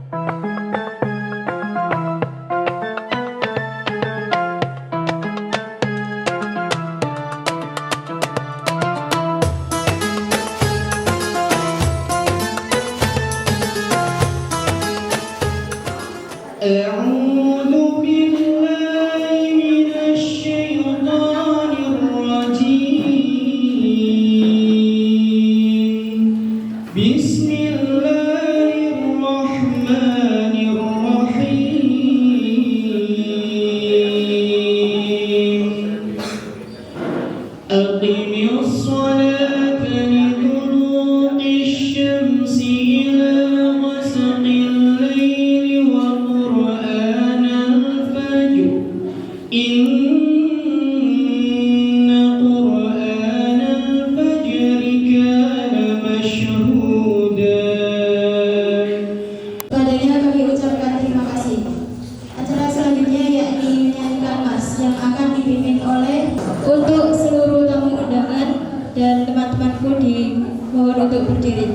أعوذ بالله من الشيطان الرجيم بسم الله الرحمن الرحيم أقم الصلاة لدلوق الشمس إلى غسق الليل وقرآن الفجر إن قرآن الفجر كان مشهودا. Padanya kami ucapkan terima kasih. Acara selanjutnya yakni menyanyikan mas yang akan dipimpin oleh untuk seluruh tamu undangan dan teman-temanku dimohon untuk berdiri.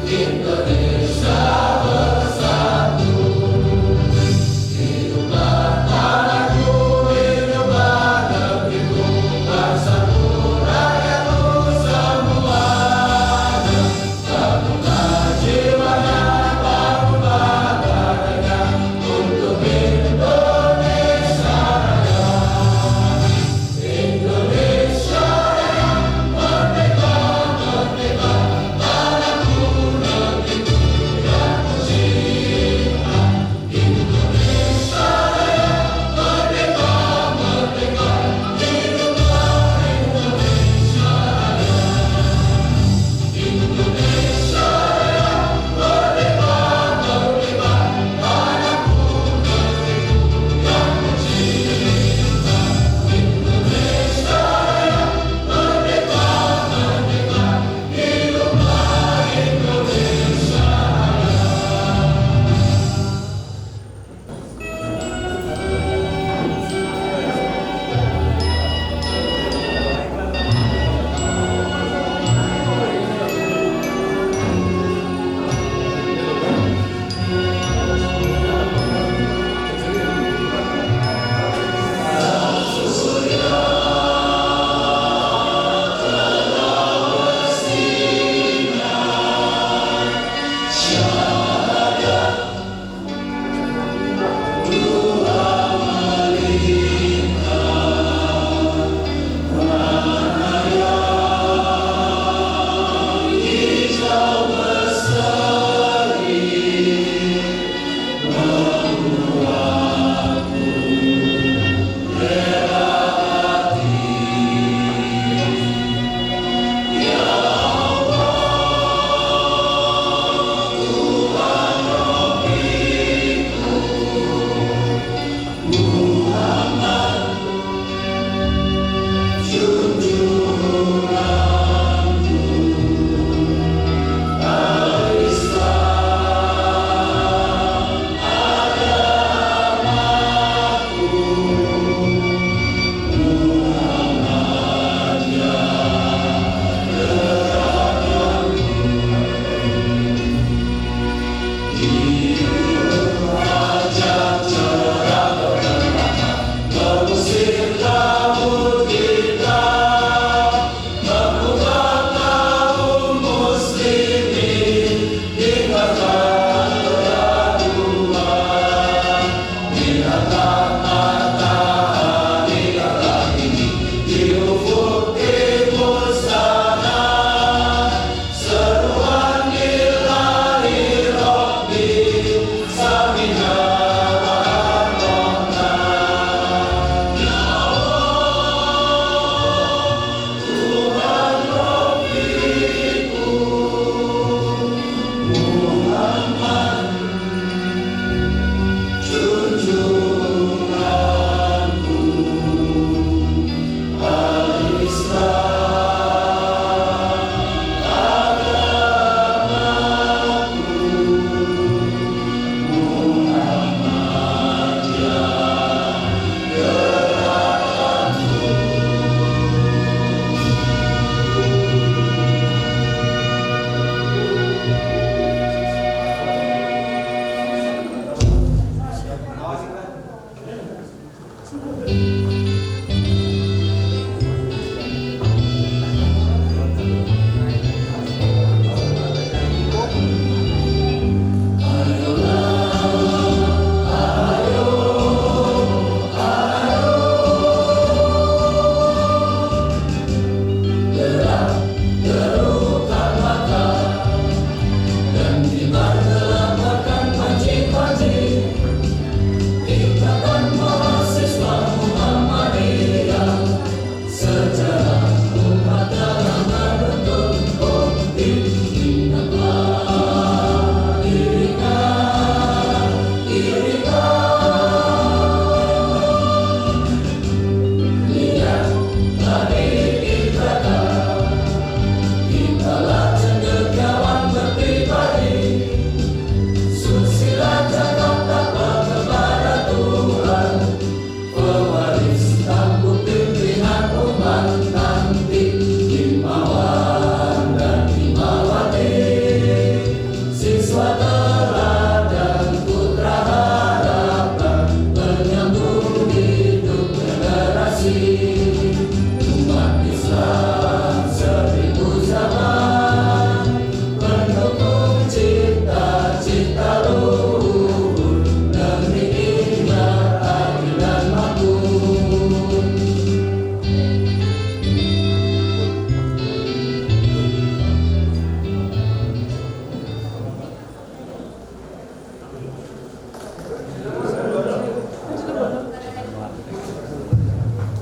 Indonesia bersatu, hiduplah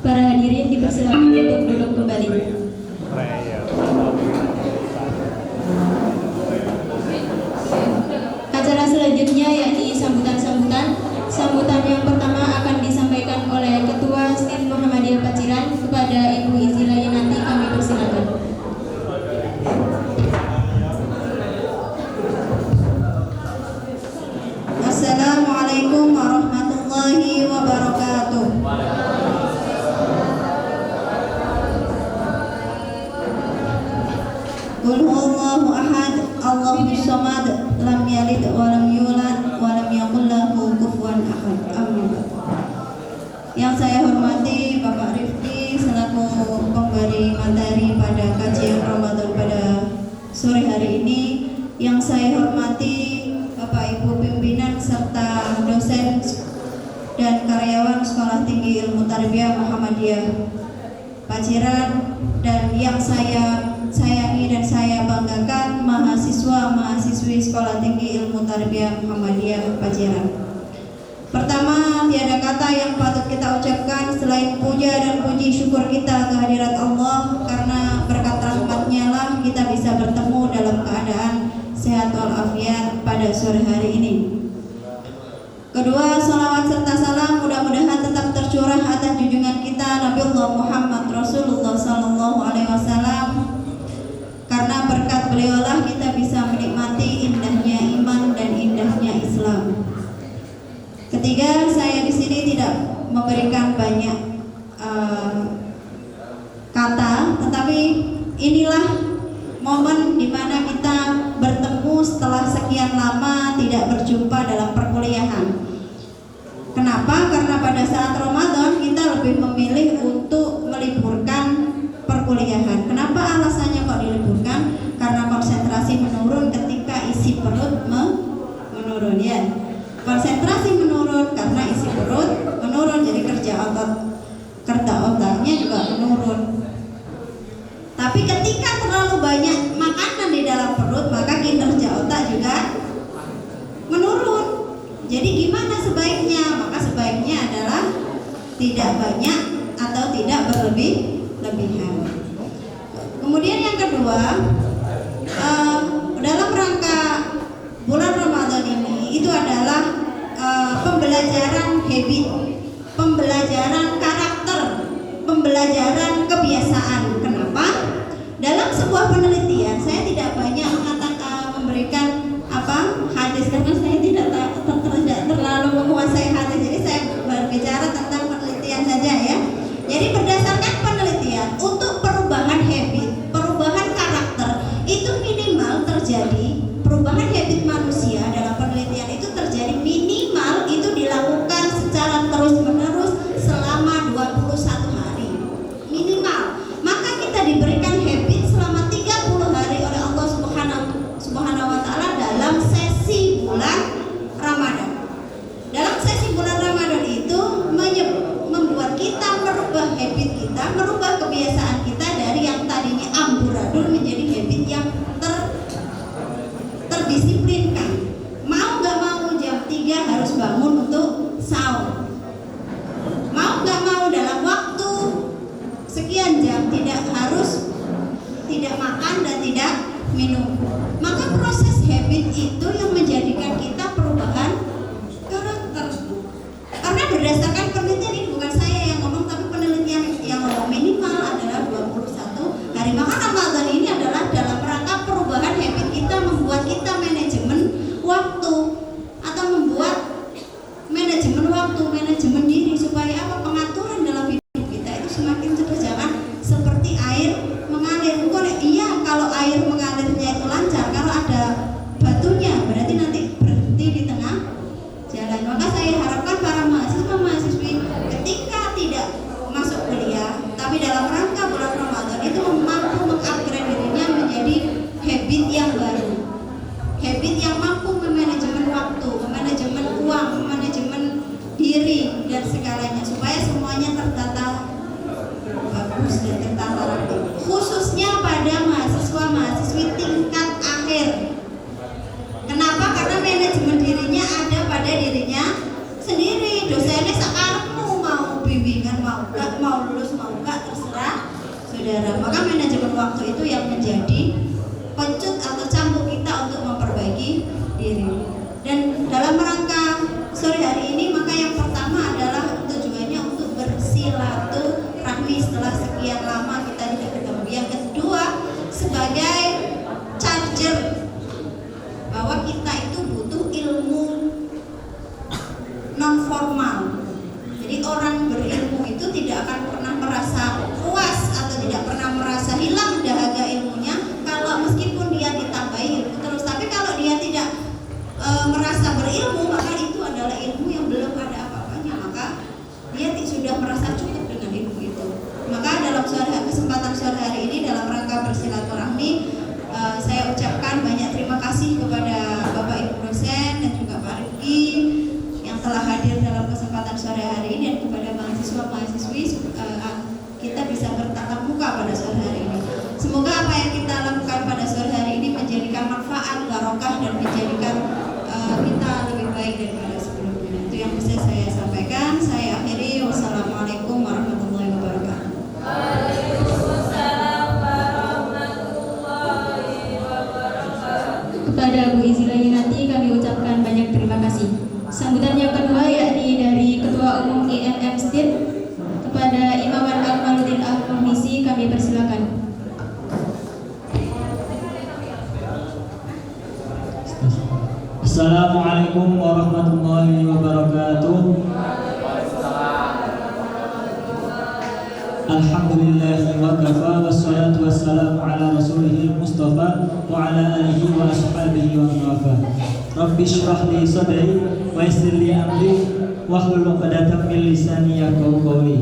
Para hadirin dipersilakan untuk duduk kembali. Acara selanjutnya yakni sambutan-sambutan. Sambutan yang pertama akan disampaikan oleh Ketua STIM Muhammadiyah Paciran. Kepada Ibu Izila Yanati kami persilakan. Assalamualaikum warahmatullahi wabarakatuh. Qul huwallahu ahad, Allahus samad, lam yalid wa lam yulad wa lam yakul lahu kufuwan ahad. Amin. Yang saya hormati Bapak Rifki selaku pemberi materi pada kajian Ramadan pada sore hari ini. Yang saya hormati Bapak Ibu pimpinan serta dosen dan karyawan Sekolah Tinggi Ilmu Tarbiyah Muhammadiyah Paciran, dan yang saya sayangi dan saya banggakan mahasiswa-mahasiswi Sekolah Tinggi Ilmu Tarbiyah Muhammadiyah Paciran. Pertama, tiada kata yang patut kita ucapkan selain puja dan puji syukur kita kehadirat Allah, karena berkat rahmat-Nya lah kita bisa bertemu dalam keadaan sehat walafiat pada sore hari ini. Kedua, salawat serta salam mudah-mudahan tetap tercurah atas junjungan kita Nabiullah Muhammad Rasulullah Sallallahu Alaihi Wasallam, karena berkat beliaulah kita bisa menikmati indahnya iman dan indahnya Islam. Ketiga, saya di sini tidak memberikan banyak kata, tetapi inilah momen di mana kita bertemu setelah sekian lama tidak berjumpa dalam perkuliahan. Kenapa? Karena pada saat Ramadan kita lebih memilih untuk meliburkan perkuliahan. Kenapa alasannya kok diliburkan? Karena konsentrasi menurun ketika isi perut menurun, ya. Konsentrasi menurun karena isi perut menurun, jadi kerja otaknya juga menurun. Tapi ketika terlalu banyak makanan di dalam perut, maka kinerja otak juga menurun. Jadi gimana sebaiknya? Maka sebaiknya adalah tidak banyak atau tidak berlebihan. Kemudian yang kedua, dalam rangka bulan Ramadan ini itu adalah pembelajaran habit, pembelajaran karakter, pembelajaran kebiasaan. Kenapa? Dalam sebuah penelitian, saya tidak banyak memberikan hadis, karena saya tidak terlalu menguasai hadis. Jadi saya berbicara tentang penelitian saja, ya. Jadi berdasarkan penelitian, untuk perubahan habit, perubahan karakter itu minimal terjadi, perubahan habit manusia dalam penelitian itu terjadi minimal itu dilakukan secara terus-menerus selama 21 hari minimal. Maka kita diberikan habit selama 30 hari oleh Allah Subhanahu wa taala dalam sesi bulan Ramadan. Dalam sesi bulan Ramadan itu membuat kita merubah habit kita, merubah kebiasaan kita dari yang tadinya amburadul menjadi habit yang terdisiplinkan. Mau gak mau jam 3 harus bangun untuk sahur. Mau gak mau dalam waktu sekian jam tidak makan dan tidak minum. Maka proses habit itu yang menjadikan kita perubahan karakter. Karena berdasarkan penelitian, ini bukan saya yang ngomong, tapi penelitian yang ngomong minimal adalah 21 hari. Maka Ramadan ini adalah dalam rangka perubahan habit kita, membuat kita manajemen waktu, atau membuat manajemen waktu, manajemen diri, supaya apa? Pengaturan dalam hidup kita itu semakin cepat. Jangan seperti air mengalir. Iya, kalau air mengalirnya itu lancar, kalau ada batunya berarti nanti berhenti di tengah jalan. Maka saya harapkan para mahasiswa-mahasiswi ketika tidak masuk kuliah, tapi dalam rangka bulan Ramadan itu mampu mengupgrade dirinya menjadi habit yang baru, habit yang mampu memanajemen waktu, memanajemen uang, memanajemen diri dan segalanya, supaya semuanya tertata bagus dan tertata rapi. Khususnya pada mahasiswa-mahasiswi tingkat akhir. Kenapa? Karena manajemen dirinya ada pada dirinya sendiri. Dosennya sekarang mau bimbingan, mau lulus saudara. Maka manajemen waktu itu yang menjadi pencut atau cambuk kita untuk memperbaiki diri. Dan dalam rangka sore hari ini, maka yang pertama adalah tujuannya untuk bersilaturahmi setelah sekian lama kita tidak ketemu. Yang kedua, sebagai charger bahwa kita itu butuh ilmu non formal. Jadi orang berilmu itu tidak akan pernah merasa puas atau tidak pernah merasa hilang dahaga ilmunya kalau meskipun dia ditambahi ilmu terus. Tapi kalau dia tidak merasa berilmu, maka itu adalah ilmu yang belum ada apa-apanya, maka dia sudah merasa cukup dengan ilmu itu. Maka dalam kesempatan sore hari ini, dalam rangka bersilaturahmi, saya ucapkan banyak terima kasih kepada Bapak Ibu dosen dan juga Pak Rifki yang telah hadir dalam kesempatan sore hari ini, dan kepada mahasiswa-mahasiswi kita bisa bertatap muka pada sore hari ini. Semoga apa yang kita lakukan pada sore hari ini menjadikan manfaat, barokah, dan menjadikan kita lebih baik daripada sebelumnya. Itu yang bisa saya sampaikan. Saya akhiri. Wassalamualaikum warahmatullahi wabarakatuh. Kepada Bu Izila Yunati kami ucapkan banyak terima kasih. Sambutan yang kedua yakni dari Ketua Umum IMM STIT kepada Imam Al-Maluddin Al-Komisi, kami persilakan. Assalamualaikum warahmatullahi wabarakatuh. Alhamdulillah wa kafa, wassalatu wassalamu ala rasulihil mustafa wa ala alihi wa ashabihi wa nafa. Rabbi shrah li sadri wa yassir li amri wahlul 'uqdatam min lisani yafqahu qawli.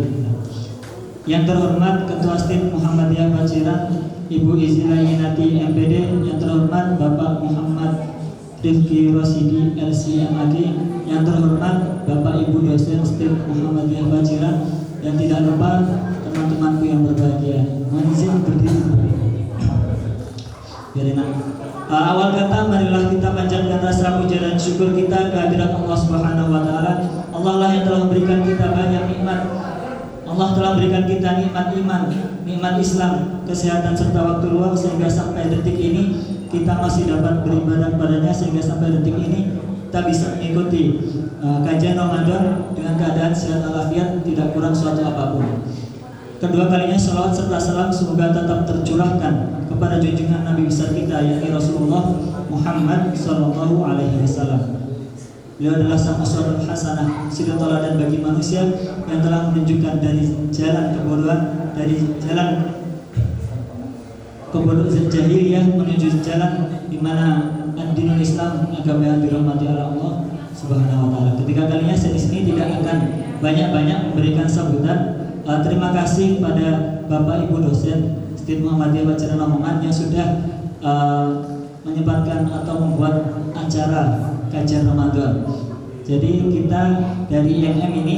Yang terhormat Ketua STIT Muhammadiyah Paciran Ibu Izila Yunati MPD, yang terhormat Bapak Muhammad Rifki Rosidi LCMAG, yang terhormat Bapak Ibu dosen STIT Muhammadiyah Paciran, dan tidak lupa teman-temanku yang berbahagia. Mohon izin berdiri. Biar enak. Awal kata, marilah kita panjatkan rasa puja dan syukur kita kehadirat Allah Subhanahu wa taala. Allah lah yang telah memberikan kita banyak nikmat. Allah telah memberikan kita nikmat iman, nikmat Islam, kesehatan serta waktu luang, sehingga sampai detik ini kita masih dapat beribadah padanya, sehingga sampai detik ini kita bisa mengikuti kajian Ramadan dengan keadaan sehat walafiat, tidak kurang suatu apapun. Kedua kalinya salawat serta salam semoga tetap tercurahkan kepada junjungan Nabi besar kita, yakni Rasulullah Muhammad Sallallahu Alaihi Wasallam. Beliau adalah sang uswatun hasanah, suri teladan bagi manusia yang telah menunjukkan dari jalan kebodohan, dari jalan kebodohan jahiliyah menuju jalan di mana dinul Islam, agama yang dirahmati Allah Subhanahu wa taala. Ketika kalinya saya di sini tidak akan banyak-banyak memberikan sambutan. Terima kasih pada Bapak Ibu dosen STIT Muhammadiyah Paciran Lamongan yang sudah menyempatkan atau membuat acara kajian Ramadan. Jadi kita dari IMM ini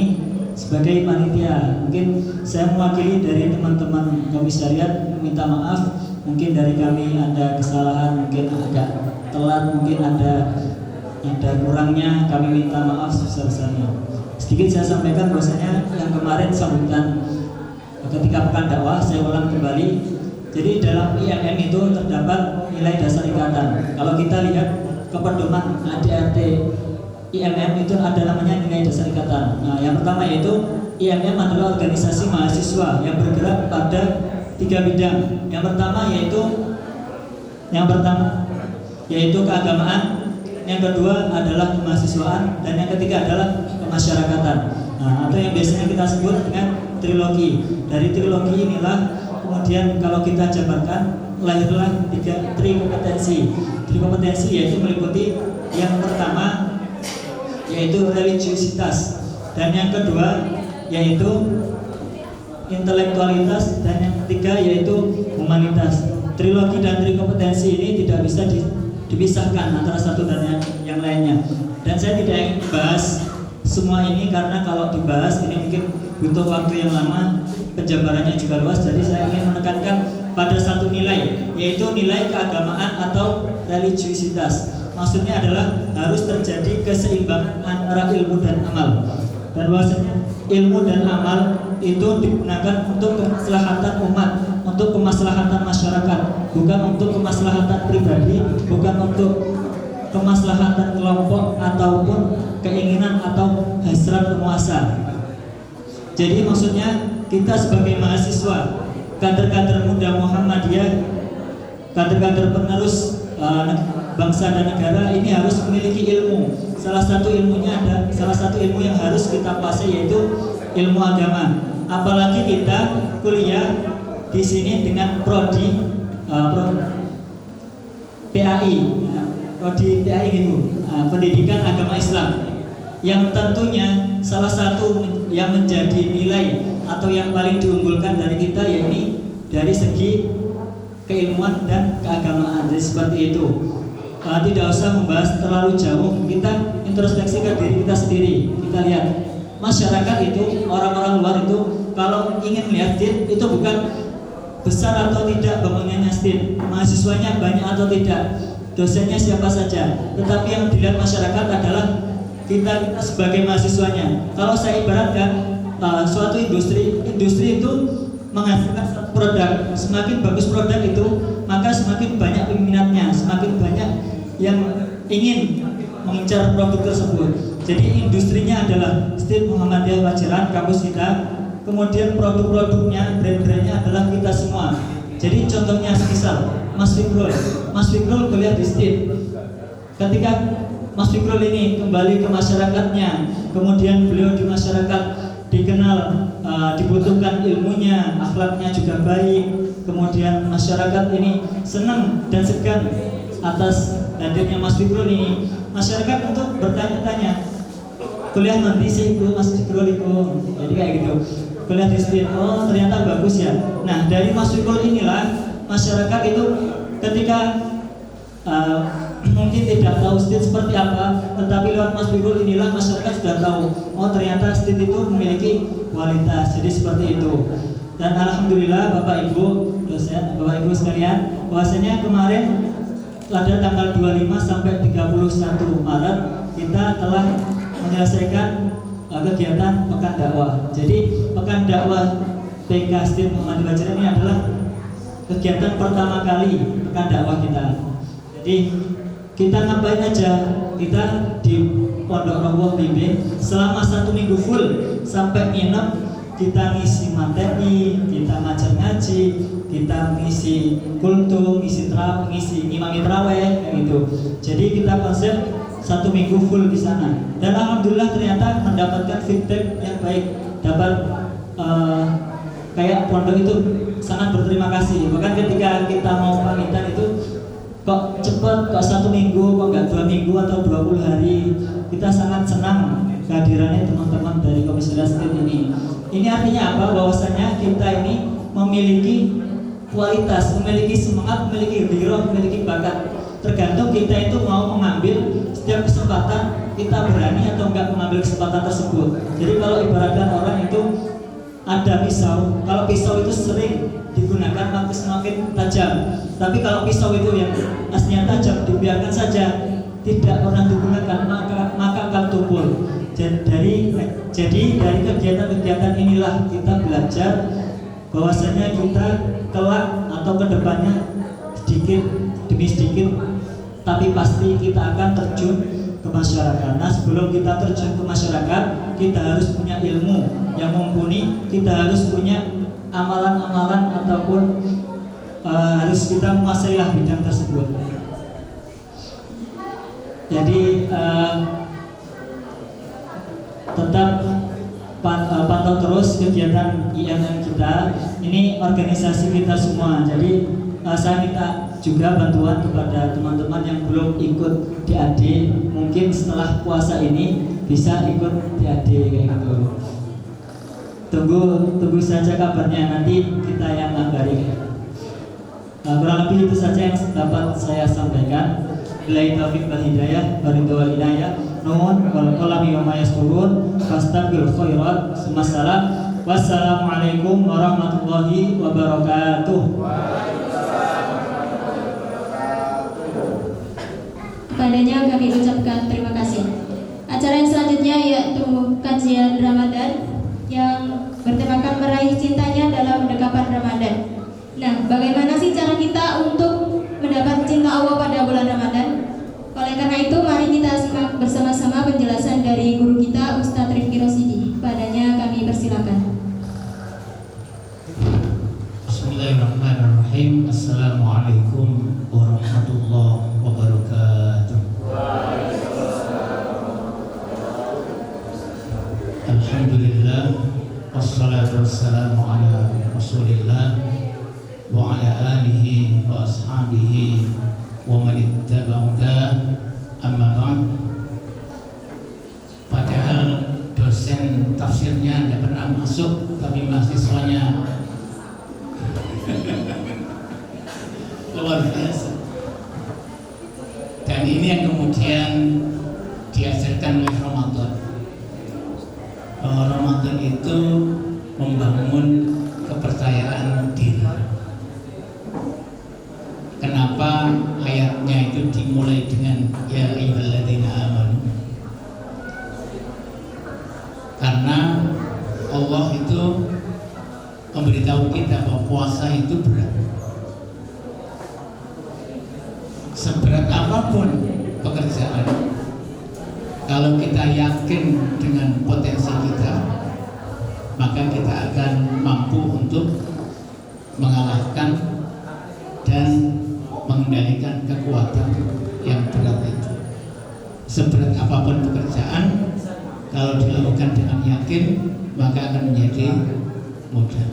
sebagai panitia, mungkin saya mewakili dari teman-teman komisariat minta maaf, mungkin dari kami ada kesalahan, mungkin agak telat, mungkin ada kurangnya, kami minta maaf sebesar-besarnya. Sedikit saya sampaikan bahwasanya yang kemarin sambutan ketika pekan dakwah, saya ulang kembali. Jadi dalam IMM itu terdapat nilai dasar ikatan. Kalau kita lihat ke pedoman ADRT IMM itu ada namanya nilai dasar ikatan. Nah, yang pertama yaitu IMM adalah organisasi mahasiswa yang bergerak pada 3 bidang. Yang pertama yaitu keagamaan, yang kedua adalah kemahasiswaan, dan yang ketiga adalah kemasyarakatan. Nah, atau yang biasanya kita sebut dengan trilogi. Dari trilogi inilah kemudian kalau kita jabarkan lahirlah 3 kompetensi. 3 kompetensi yaitu meliputi yang pertama yaitu religiusitas, dan yang kedua yaitu intelektualitas, dan yang ketiga yaitu humanitas. Trilogi dan trikompetensi ini tidak bisa dipisahkan antara satu dan yang lainnya. Dan saya tidak ingin bahas semua ini karena kalau dibahas ini mungkin butuh waktu yang lama, penjabarannya juga luas. Jadi saya ingin menekankan pada satu nilai, yaitu nilai keagamaan atau religiusitas. Maksudnya adalah harus terjadi keseimbangan antara ilmu dan amal. Dan bahwasanya ilmu dan amal itu digunakan untuk kemaslahatan umat, untuk bukan untuk kemaslahatan pribadi, bukan untuk kemaslahatan kelompok ataupun keinginan atau hasrat penguasa. Jadi maksudnya kita sebagai mahasiswa, kader-kader muda Muhammadiyah, kader-kader penerus bangsa dan negara ini harus memiliki ilmu. Salah satu ilmu yang harus kita kuasai yaitu ilmu agama. Apalagi kita kuliah di sini dengan prodi PAI, prodi PAI gitu, pendidikan agama Islam. Yang tentunya salah satu yang menjadi nilai atau yang paling diunggulkan dari kita yakni dari segi keilmuan dan keagamaan. Jadi seperti itu. Tidak usah membahas terlalu jauh, kita introspeksi ke diri kita sendiri. Kita lihat masyarakat itu, orang-orang luar itu kalau ingin melihat STIN itu bukan besar atau tidak bangunannya STIN, mahasiswanya banyak atau tidak, dosennya siapa saja, tetapi yang dilihat masyarakat adalah kita sebagai mahasiswanya. Kalau saya ibaratkan suatu industri itu menghasilkan produk, semakin bagus produk itu maka semakin banyak peminatnya, semakin banyak yang ingin mengincar produk tersebut. Jadi industrinya adalah STIN Muhammadiyah Pajajaran kampus kita, kemudian produk-produknya, brand-brandnya adalah kita semua. Jadi contohnya semisal Mas Fikrul kuliah di STIN. Ketika Mas Fikrul ini kembali ke masyarakatnya, kemudian beliau di masyarakat dikenal, dibutuhkan ilmunya, akhlaknya juga baik, kemudian masyarakat ini senang dan segan atas hadirnya Mas Fikrul ini. Masyarakat untuk bertanya-tanya, kuliah nanti sih Mas Fikrul itu, jadi kayak gitu, kuliah di STIN, oh ternyata bagus ya. Nah dari Mas Fikrul inilah masyarakat itu ketika mungkin tidak tahu STIN seperti apa, tetapi lewat Mas Fikrul inilah masyarakat sudah tahu, oh ternyata STIN itu memiliki kualitas. Jadi seperti itu. Dan alhamdulillah Bapak Ibu dosen, Bapak Ibu sekalian, bahwasanya kemarin pada tanggal 25 sampai 31 Maret kita telah menyelesaikan kegiatan Pekan Dakwah. Jadi Pekan Dakwah PK STIN Muhammadiyah Pajajaran ini adalah kegiatan pertama kali Pekan Dakwah kita. Jadi kita ngapain aja? Kita di Pondok Roboh Bimbing selama 1 minggu full sampai nginep. Kita ngisi materi, kita ngajar ngaji, kita ngisi kultum, ngisi imami tarawih kayak gitu. Jadi kita konsep 1 minggu full di sana. Dan alhamdulillah ternyata mendapatkan feedback yang baik. Dapat kayak pondok itu sangat berterima kasih. Bahkan ketika kita mau pamitan itu kok cepet, kok 1 minggu, kok nggak 2 minggu atau 20 hari. Kita sangat senang kehadirannya teman-teman dari Komisariat STIN ini. Ini artinya apa? Bahwasanya kita ini memiliki kualitas, memiliki semangat, memiliki giroh, memiliki bakat. Tergantung kita itu mau mengambil setiap kesempatan, kita berani atau enggak mengambil kesempatan tersebut. Jadi kalau ibaratkan orang itu ada pisau, kalau pisau itu sering digunakan maka semakin tajam. Tapi kalau pisau itu yang aslinya tajam dibiarkan saja, tidak pernah digunakan maka akan tumpul. Jadi dari kegiatan-kegiatan inilah kita belajar bahwasanya kita kelak atau kedepannya sedikit demi sedikit tapi pasti kita akan terjun ke masyarakat. Nah sebelum kita terjun ke masyarakat, kita harus punya ilmu yang mumpuni, kita harus punya amalan-amalan ataupun harus kita menguasailah bidang tersebut. Jadi tetap pantau terus kegiatan IMM kita. Ini organisasi kita semua. Jadi saya minta juga bantuan kepada teman-teman yang belum ikut DAD, mungkin setelah puasa ini bisa ikut DAD kayak gitu. Tunggu saja kabarnya, nanti kita yang ngabari. Kurang lebih itu saja yang dapat saya sampaikan. Billahi taufiq wal hidayah, waridho wal inayah. Nuhun wal qalami wa ma yasturun. Fastaghfirul khairat. Wassalam. Wassalamualaikum warahmatullahi wabarakatuh. Padanya kami ucapkan terima kasih. Acara yang selanjutnya yaitu kajian Ramadan yang bertemakan meraih cintanya dalam pendekapan Ramadan. Nah, bagaimana sih cara kita untuk Allah pada bulan Ramadan. Oleh karena itu, mari kita simak bersama-sama penjelasan dari guru kita Ustadz Rifki Rosidi. Padanya kami persilakan. Bismillahirrahmanirrahim. Assalamualaikum warahmatullahi wabarakatuh. Alhamdulillah, wassalatu wassalamu ala Rasulillah wa ala alihi wa ashabihi wa man ittaba'ahu. Amma ba'd. Padahal dosen tafsirnya tidak pernah masuk, tapi mahasiswanya luar biasa. Dan ini yang kemudian diajarkan oleh Ramadan, bahwa Ramadan itu membangun kepercayaan diri. Kenapa ayatnya itu dimulai dengan ya ayyuhalladzina amanu? Karena Allah itu memberitahu kita bahwa puasa itu berat. Seberat apapun pekerjaan, kalau kita yakin dengan potensi kita, maka kita akan mampu untuk mengalahkan dan mengendalikan kekuatan yang berat itu. Seberat apapun pekerjaan, kalau dilakukan dengan yakin, maka akan menjadi mudah.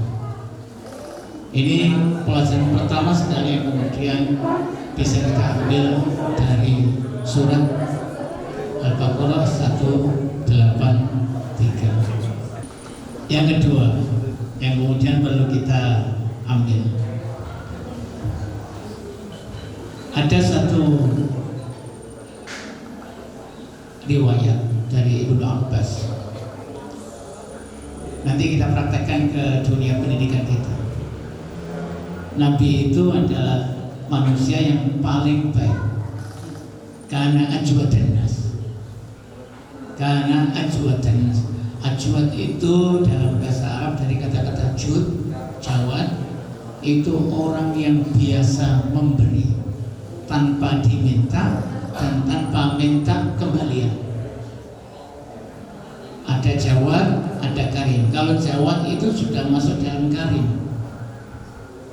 Ini pelajaran pertama sekali yang kemudian bisa kita ambil dari surat Al-Baqarah 183. Yang kedua, yang kemudian perlu kita ambil, ada satu riwayat dari Ibnu Abbas. Nanti kita praktekkan ke dunia pendidikan kita. Nabi itu adalah manusia yang paling baik. Karena ajwadan nas. Karena ajwadan nas. Ajwad itu dalam bahasa Arab dari kata-kata jud, jawad, itu orang yang biasa memberi tanpa diminta dan tanpa minta kembalian. Ada jawad, ada karim. Kalau jawad itu sudah masuk dalam karim.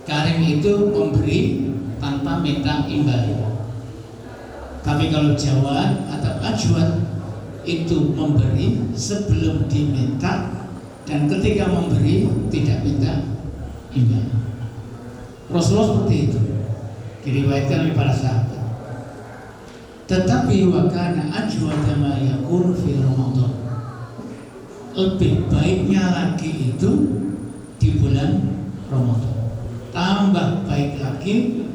Karim itu memberi tanpa minta imbal. Tapi kalau jawad atau ajwad itu memberi sebelum diminta, dan ketika memberi tidak minta imbal. Rasulullah seperti itu diriwayatkan oleh para sahabat. Tetapi wa kana ajwada ma yakunu fi Ramadan, lebih baiknya lagi itu di bulan Ramadan. Tambah baik lagi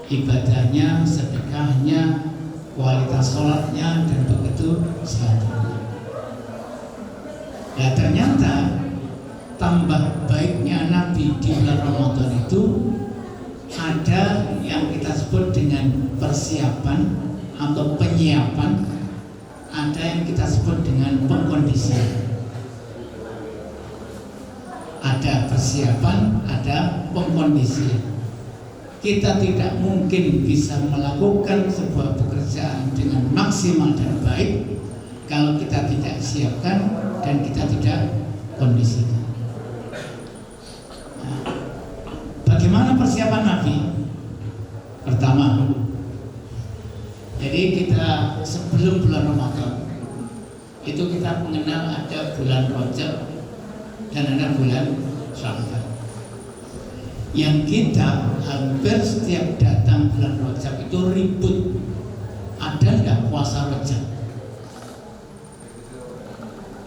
ibadahnya, sedekahnya, kualitas sholatnya, dan begitu selanjutnya. Ya, ternyata tambah baiknya Nabi di bulan Ramadan itu ada yang kita sebut dengan persiapan atau penyiapan, ada yang kita sebut dengan pengkondisian. Ada persiapan, ada pengkondisian. Kita tidak mungkin bisa melakukan sebuah pekerjaan dengan maksimal dan baik kalau kita tidak siapkan dan kita tidak kondisikan. Nah, bagaimana persiapan Nabi? Pertama, jadi kita sebelum bulan Ramadan itu kita mengenal ada bulan Rajab dan ada bulan Syawal. Yang kita hampir setiap datang bulan Rajab itu ribut, ada enggak puasa Rajab?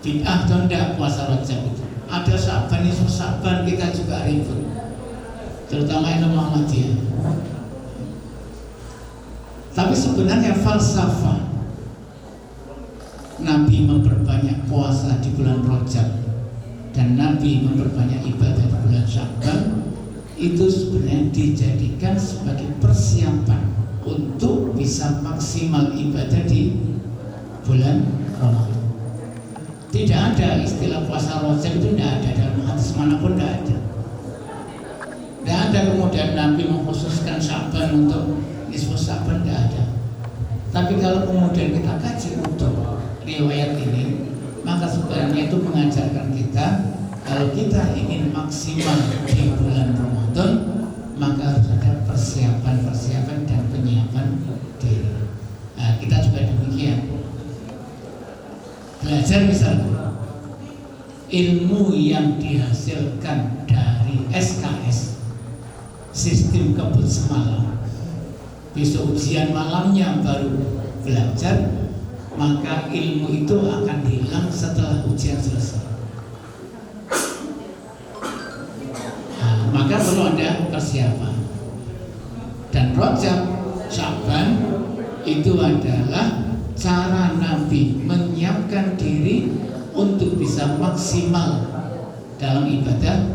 Bid'ah atau enggak puasa Rajab itu? Ada Syaban, isu Syaban kita juga ribut, terutama yang Muhammadiyah. Tapi sebenarnya falsafah Nabi memperbanyak puasa di bulan Rajab dan Nabi memperbanyak ibadah di bulan Syawal itu sebenarnya dijadikan sebagai persiapan untuk bisa maksimal ibadah di bulan Ramadan. Tidak ada istilah puasa Rajab, itu tidak ada dalam hadis manapun, tidak ada. Tidak ada kemudian Nabi mengkhususkan Syaban untuk nisfu Sya'ban tidak ada. Tapi kalau kemudian kita kaji utuh riwayat ini, maka sebenarnya itu mengajarkan kita kalau kita ingin maksimal di bulan Ramadan, maka harus ada persiapan dan penyiapan diri. Nah, kita juga demikian. Belajar misalnya ilmu yang dihasilkan dari SKS, sistem kebut semalam, besok ujian malamnya baru belajar, maka ilmu itu akan hilang setelah ujian selesai. Nah, maka perlu ada persiapan. Dan Rajab, Sya'ban itu adalah cara Nabi menyiapkan diri untuk bisa maksimal dalam ibadah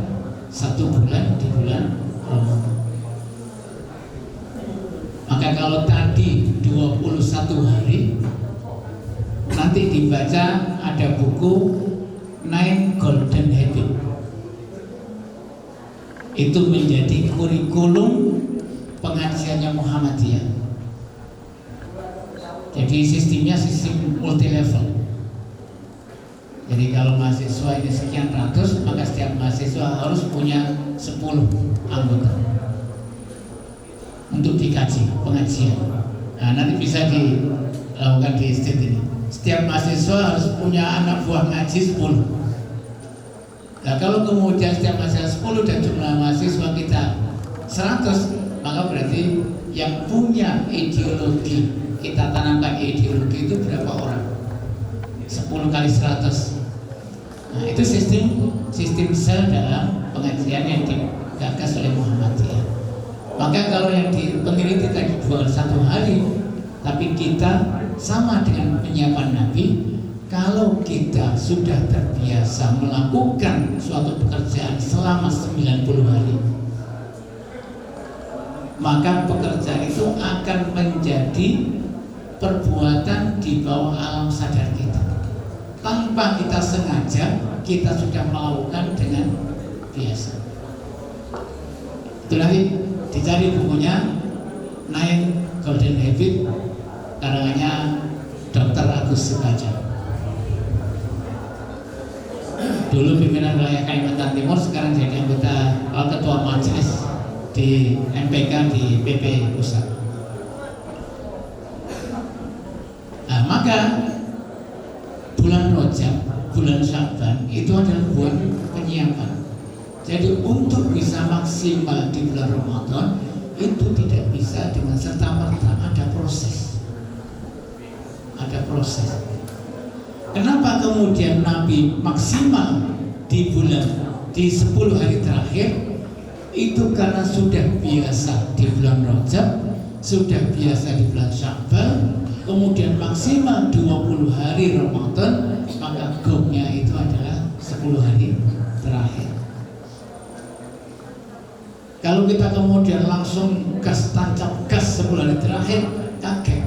1 bulan di bulan Ramadan. Maka kalau tadi 21 hari, nanti dibaca ada buku 9 Golden Habit. Itu menjadi kurikulum pengajiannya Muhammadiyah. Jadi sistemnya sistem multi level. Jadi kalau mahasiswa ini sekian ratus, maka setiap mahasiswa harus punya 10 anggota untuk dikaji pengajian. Nah, nanti bisa dilakukan di state ini. Setiap mahasiswa harus punya anak buah ngaji 10. Nah, kalau kemudian setiap mahasiswa 10 dan jumlah mahasiswa kita 100, maka berarti yang punya ideologi, kita tanamkan ideologi itu berapa orang? 10 kali 100. Nah, itu sistem sel dalam pengajian yang digagas oleh Muhammadiyah. Maka kalau yang peneliti tadi 21 hari, tapi kita sama dengan penyiapan Nabi, kalau kita sudah terbiasa melakukan suatu pekerjaan selama 90 hari, maka pekerjaan itu akan menjadi perbuatan di bawah alam sadar kita. Tanpa kita sengaja, kita sudah melakukan dengan biasa. Itu nanti dicari bukunya 9 Golden Habit, karangannya Dr. Agus Sukaja. Dulu pimpinan wilayah Kalimantan Timur, sekarang jadi anggota ketua majelis di MPK di PP Pusat. Nah, maka bulan Rajab, bulan Sya'ban itu adalah bulan penyiapan. Jadi untuk bisa maksimal di bulan Ramadan itu tidak bisa dengan serta-merta, ada proses. Ada proses. Kenapa kemudian Nabi maksimal di 10 hari terakhir? Itu karena sudah biasa di bulan Rajab, sudah biasa di bulan Sya'ban, kemudian maksimal 20 hari Ramadan, maka gongnya itu adalah 10 hari terakhir. Kalau kita kemudian langsung gas, tancap gas 10 hari terakhir, kaget.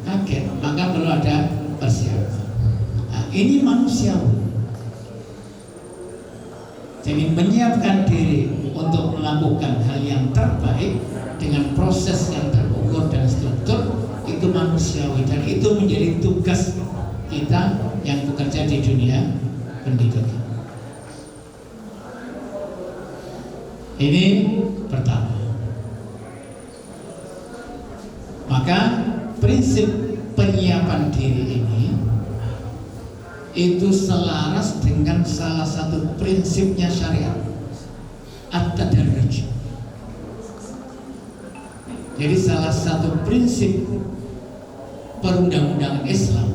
Kaget, maka perlu ada persiapan. Nah, ini manusiawi. Jadi menyiapkan diri untuk melakukan hal yang terbaik dengan proses yang terukur dan struktur itu manusiawi, dan itu menjadi tugas kita yang bekerja di dunia pendidikan. Ini pertama. Maka prinsip penyiapan diri ini itu selaras dengan salah satu prinsipnya syariat, at-tadarruj. Jadi salah satu prinsip perundang-undangan Islam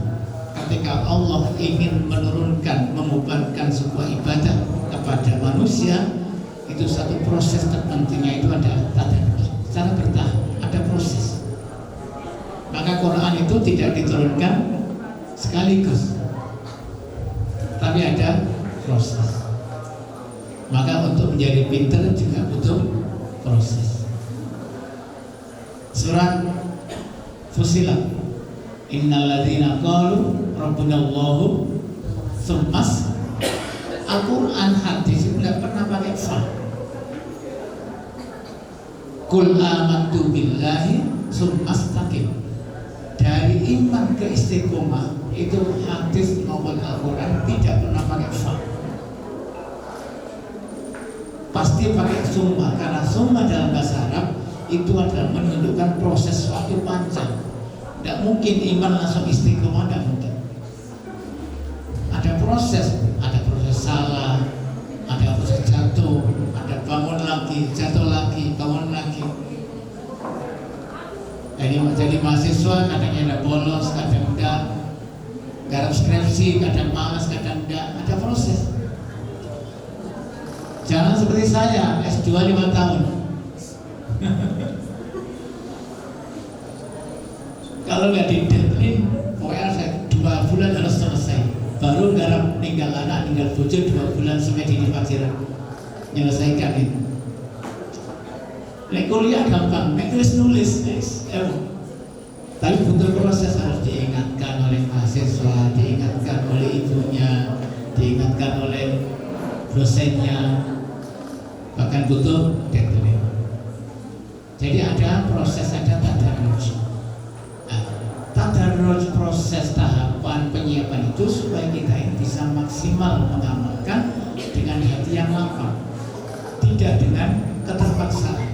ketika Allah ingin menurunkan, membebankan sebuah ibadah kepada manusia, itu satu proses terpentingnya itu ada tadarruj, secara bertahap, ada proses. Maka Quran itu tidak diturunkan sekaligus, tapi ada proses. Maka untuk menjadi pintar juga butuh proses. Surat Fussilat, innalladzina qalu rabbunallahu tsummas. Al-Quran hadis itu tidak pernah pakai fa. Qul amantu billahi summastaqim. Dari iman ke istiqomah itu hadis maupun Al-Quran tidak pernah pakai fa, pasti pakai summa, karena summa dalam bahasa Arab itu adalah menunjukkan proses waktu panjang. Tidak mungkin iman langsung istiqomah, tidak mungkin. Ada proses salah, ada proses jatuh, ada bangun lagi, jatuh lagi, bangun lagi. Jadi mahasiswa kadang ada bolos, kadang enggak, garap skripsi, kadang malas, kadang enggak, ada proses. Jangan seperti saya, S2 5 tahun. Kalau nggak di-deadline, pokoknya saya 2 bulan harus selesai. Baru garap ninggal anak, ninggal bojo 2 bulan sampai di Paciran menyelesaikan itu. Nek kuliah gampang, nek nulis, tapi butuh proses, harus diingatkan oleh mahasiswa, diingatkan oleh ibunya, diingatkan oleh dosennya, bahkan butuh deadline. Jadi ada proses, ada tadarruj. Tadarruj proses tahapan penyiapan itu supaya kita ini bisa maksimal mengamalkan dengan hati yang lapang, tidak dengan keterpaksaan.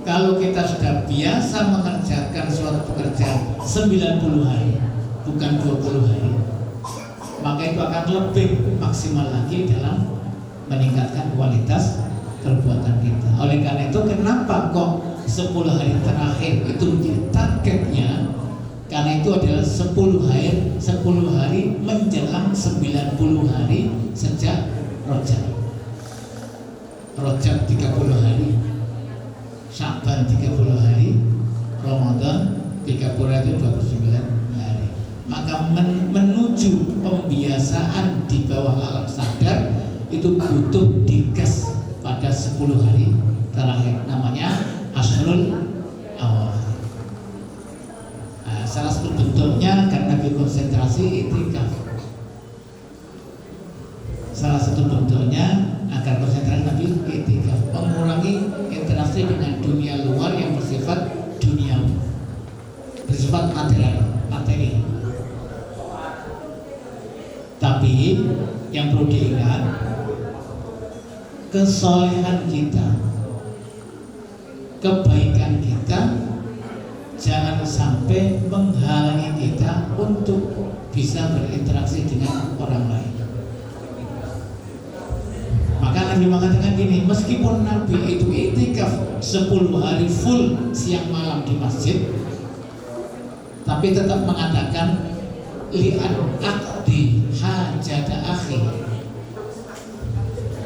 Kalau kita sudah biasa mengerjakan suatu pekerjaan 90 hari, bukan 20 hari, maka itu akan lebih maksimal lagi dalam meningkatkan kualitas perbuatan kita. Oleh karena itu, kenapa kok 10 hari terakhir itu menjadi targetnya? Karena itu adalah 10 hari menjelang 90 hari sejak Rajab. Rajab 30 hari, Sya'ban 30 hari, Ramadan 30 hari, 29 hari. Maka menuju pembiasaan di bawah alam sadar itu butuh digas pada 10 hari terakhir, namanya Ashrul Awal. Salah satu bentuknya karena konsentrasi itikaf. Salah satu bentuknya agar konsentrasi Nabi itikaf, mengurangi interaksi dengan dunia luar yang bersifat duniawi, bersifat materi. Tapi yang perlu diingat, kesolehan kita, kebaikan kita jangan sampai menghalangi kita untuk bisa berinteraksi dengan orang lain. Maka Nabi mengatakan gini, meskipun Nabi itu itikaf 10 hari full siang malam di masjid, tapi tetap mengatakan li'an aqdi hajata akhi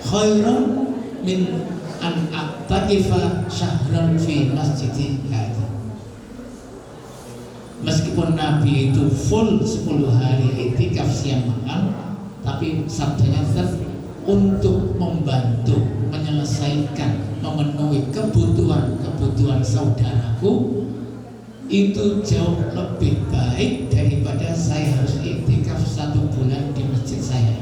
khairun min an aqtakifa syahran fi masjidi hadha. Meskipun Nabi itu full 10 hari itikaf siang malam, tapi sabdanya tetap untuk membantu menyelesaikan, memenuhi kebutuhan saudaraku itu jauh lebih baik daripada saya harus iktikaf 1 bulan di masjid saya.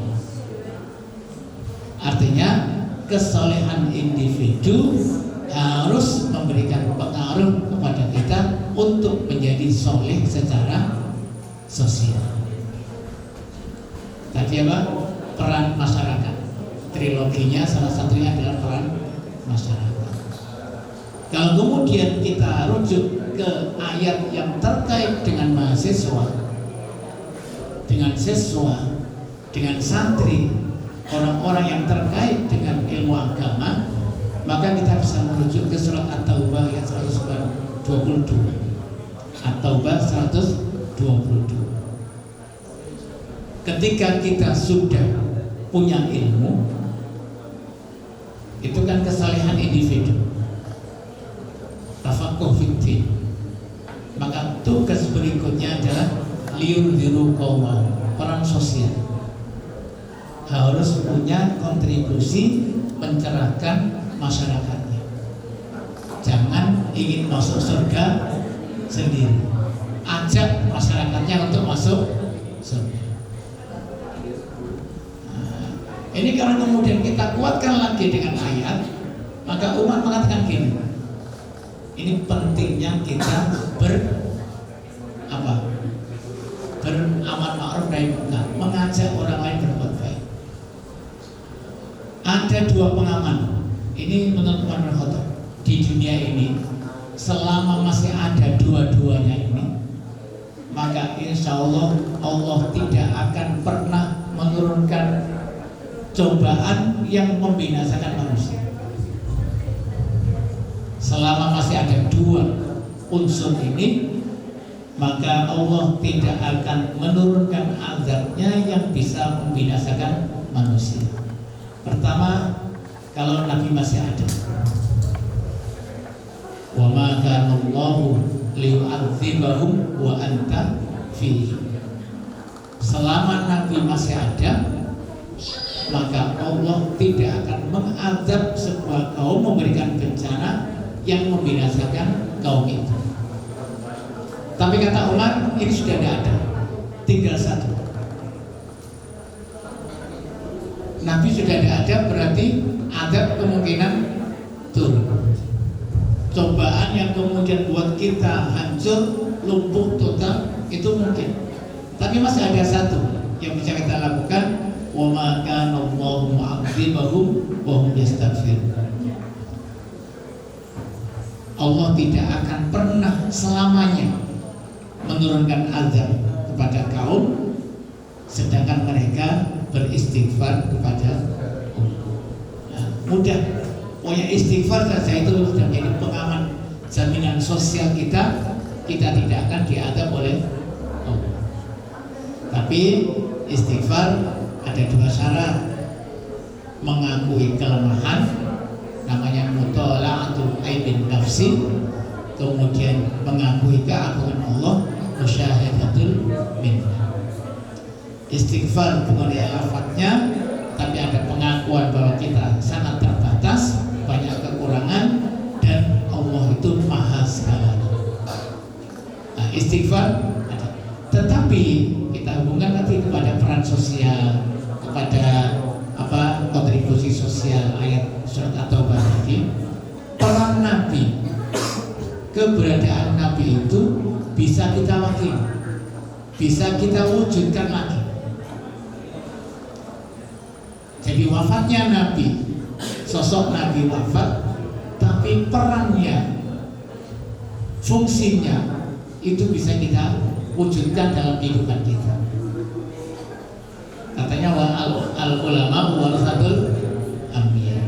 Artinya kesolehan individu harus memberikan pengaruh kepada kita untuk menjadi soleh secara sosial. Tadi apa? Peran masyarakat. Triloginya salah satunya adalah peran masyarakat. Kalau kemudian kita rujuk ke ayat yang terkait dengan mahasiswa, dengan siswa, dengan santri, orang-orang yang terkait dengan ilmu agama, maka kita bisa merujuk ke surat At-Taubah ayat 122. At-Taubah 122. Ketika kita sudah punya ilmu, itu kan kesalehan individu, tafaqquh fiddin. Maka tugas berikutnya adalah liyunziru qaumahum, peran sosial. Harus punya kontribusi mencerahkan masyarakatnya. Jangan ingin masuk surga sendiri, ajak masyarakatnya untuk masuk surga. Ini kalau kemudian kita kuatkan lagi dengan ayat, Maka Umar mengatakan gini, ini pentingnya kita beramal ma'ruf nahi munkar, mengajak orang lain berbuat baik. Ada dua pengaman. Ini menurut Umar bin Khattab, di dunia ini selama masih ada dua-duanya ini, maka insya Allah Allah tidak akan pernah menurunkan cobaan yang membinasakan manusia. Selama masih ada dua unsur ini, maka Allah tidak akan menurunkan azabnya yang bisa membinasakan manusia. Pertama, kalau Nabi masih ada. Wa ma kana Allahu liyu'adzibahum wa anta fihi. Selama Nabi masih ada, maka Allah tidak akan mengazab sebuah kaum, memberikan bencana yang membinasakan kaum itu. Tapi kata Umar, ini sudah tidak ada, tinggal satu. Nabi sudah tidak ada, berarti azab kemungkinan turun. Cobaan yang kemudian buat kita hancur, lumpuh total, itu mungkin. Tapi masih ada satu yang bisa kita lakukan. Wa ma kana Allahu mu'adzibahum wa hum yastaghfirun. Allah tidak akan pernah selamanya menurunkan azab kepada kaum sedangkan mereka beristighfar kepada Allah. Nah, mudah. Pokoknya istighfar saja itu sudah menjadi pengaman jaminan sosial kita tidak akan diazab oleh Allah. Tapi istighfar ada dua syarat: mengakui kelemahan, namanya mutola'atul aibin nafsi, kemudian mengakui keagungan Allah, musyahadatul minna. Istighfar bukan lafadznya, tapi ada pengakuan bahwa kita sangat terbatas, banyak kekurangan, dan Allah itu maha segalanya. Nah, istighfar ada. Tetapi kita hubungkan nanti kepada peran sosial, kepada kontribusi sosial, ayat surat At-Taubah tadi. Peran Nabi, keberadaan Nabi itu bisa kita wakili, bisa kita wujudkan lagi. Jadi wafatnya Nabi, sosok Nabi wafat, tapi perannya, fungsinya itu bisa kita wujudkan dalam kehidupan kita. Katanya al ulama warasatul anbiya.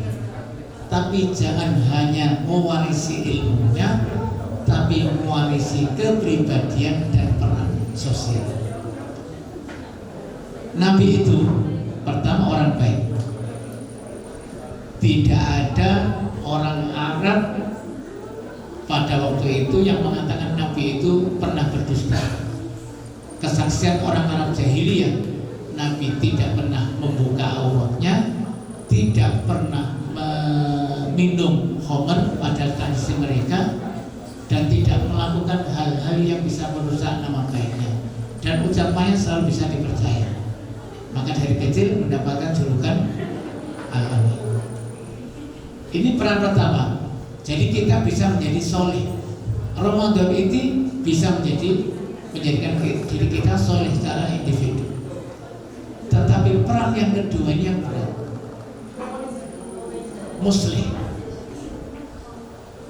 Tapi jangan hanya mewarisi ilmunya, tapi mewarisi kepribadian dan peran sosial. Nabi itu pertama orang baik. Tidak ada orang Arab pada waktu itu yang mengatakan Nabi itu pernah berdusta. Kesaksian orang Arab jahiliyah, Nabi tidak pernah membuka auratnya, tidak pernah minum khamr pada tradisi mereka, dan tidak melakukan hal-hal yang bisa merusak nama baiknya, dan ucapannya selalu bisa dipercaya. Maka dari kecil mendapatkan julukan Al-Amin. Ini peran pertama. Jadi kita bisa menjadi soleh. Ramadan ini bisa menjadikan diri kita soleh secara individu. Tetapi peran yang kedua ini yang berat. Muslim,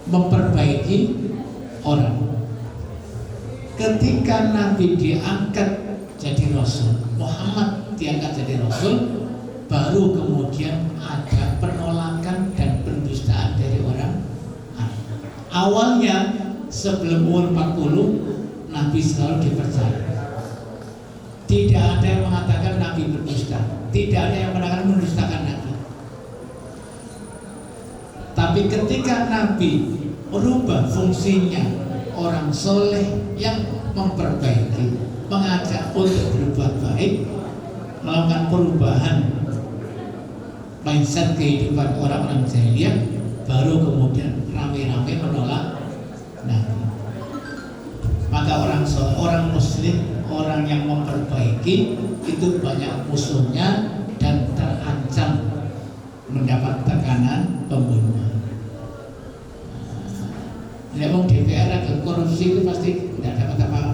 memperbaiki orang. Ketika Nabi diangkat jadi Rasul, Muhammad diangkat jadi Rasul, baru kemudian ada penolakan dan pendustaan dari orang Arab. Awalnya sebelum umur 40, Nabi selalu dipercaya. Tidak ada yang mengatakan Nabi berdusta, tidak ada yang mengatakan mendustakan Nabi. Tapi ketika Nabi merubah fungsinya, orang soleh yang memperbaiki, mengajak untuk berbuat baik, melakukan perubahan mindset kehidupan orang-orang jahiliyah, baru kemudian rame-rame menolak Nabi. Maka orang Muslim, orang yang memperbaiki itu banyak musuhnya dan terancam mendapat tekanan pembunuhan. Wong DPR agak korupsi itu pasti tidak dapat apa-apa.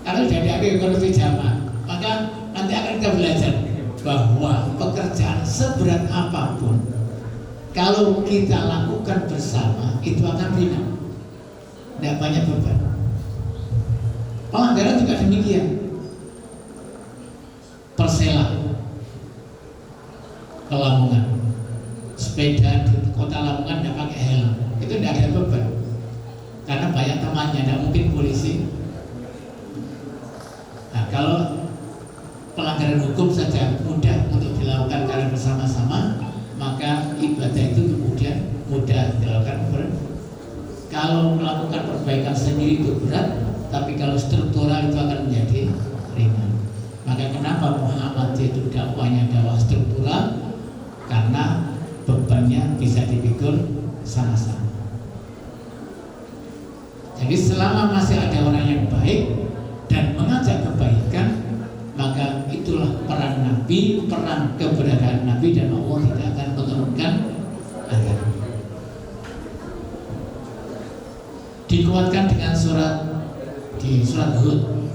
Kalau jadi ada korupsi jamaah, maka nanti akan kita belajar bahwa pekerjaan seberat apapun kalau kita lakukan bersama itu akan ringan, tidak banyak beban. Pelanggaran juga demikian. Persela ke Lamongan, sepeda di kota Lamongan tidak pakai helm, itu tidak ada beban karena banyak temannya, tidak mungkin polisi. Nah, kalau pelanggaran hukum saja mudah untuk dilakukan karena bersama-sama, maka ibadah itu kemudian mudah dilakukan. Kalau melakukan perbaikan sendiri itu berat, tapi kalau struktural itu akan menjadi ringan. Maka kenapa Muhammadiyah itu dakwahnya dakwah struktural? Karena bebannya bisa dipikul sama-sama. Jadi selama masih ada orang yang baik dan mengajak kebaikan, maka itulah peran Nabi, peran keberadaan Nabi, dan Allah tidak akan menurunkan azab. Dikuatkan dengan di surat Hud,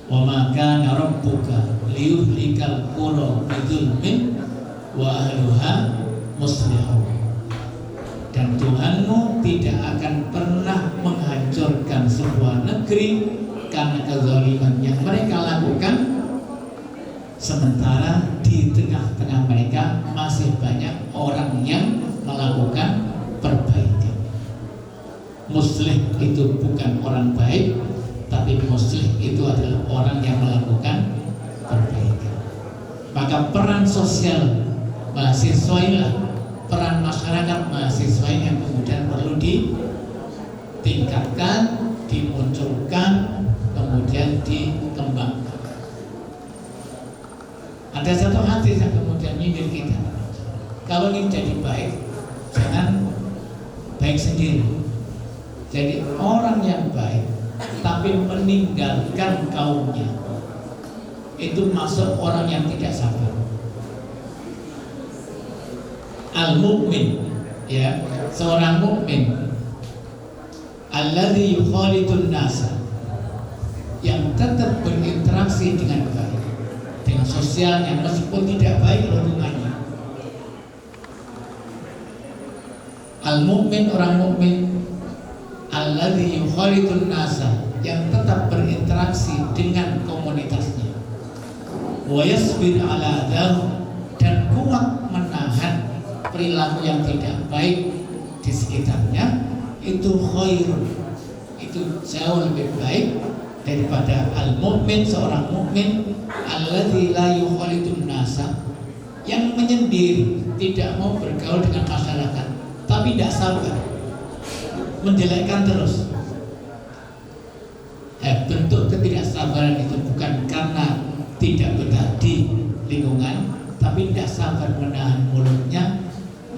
wa ma kana rabbuka liyuhlikal qura bidzulmin wa ahluha muslihun. Dan Tuhanmu tidak akan pernah menghancurkan sebuah negeri karena kezaliman yang mereka lakukan, sementara di tengah-tengah mereka masih banyak orang yang melakukan perbaikan. Muslih itu bukan orang baik, tapi muslih itu adalah orang yang melakukan perbaikan. Maka peran sosial mahasiswa inilah, peran masyarakat mahasiswa yang kemudian perlu ditingkatkan, dimunculkan, kemudian dikembangkan. Ada satu hadis yang kemudian nyindir kita, kalau ingin jadi baik, jangan baik sendiri. Jadi orang yang baik tapi meninggalkan kaumnya, itu masuk orang yang tidak sabar. Al-mu'min, ya, seorang mukmin alladzi yukhalidun nasa, yang tetap berinteraksi dengan baik, dengan sosialnya meskipun tidak baik lingkungannya. Al-mu'min, orang mukmin alladzi yukhalidun nasa, yang tetap berinteraksi dengan komunitasnya, wa yasbir ala adab, dan kuat menahan perilaku yang tidak baik di sekitarnya, itu khairun, itu jauh lebih baik daripada al-mu'min, seorang mukmin alladzi la yukhalidun nasa, yang menyendiri, tidak mau bergaul dengan masyarakat, tapi tidak sabar, menjelekkan terus. Bentuk ketidaksabaran itu bukan karena tidak betah di lingkungan, tapi tidak sabar menahan mulutnya,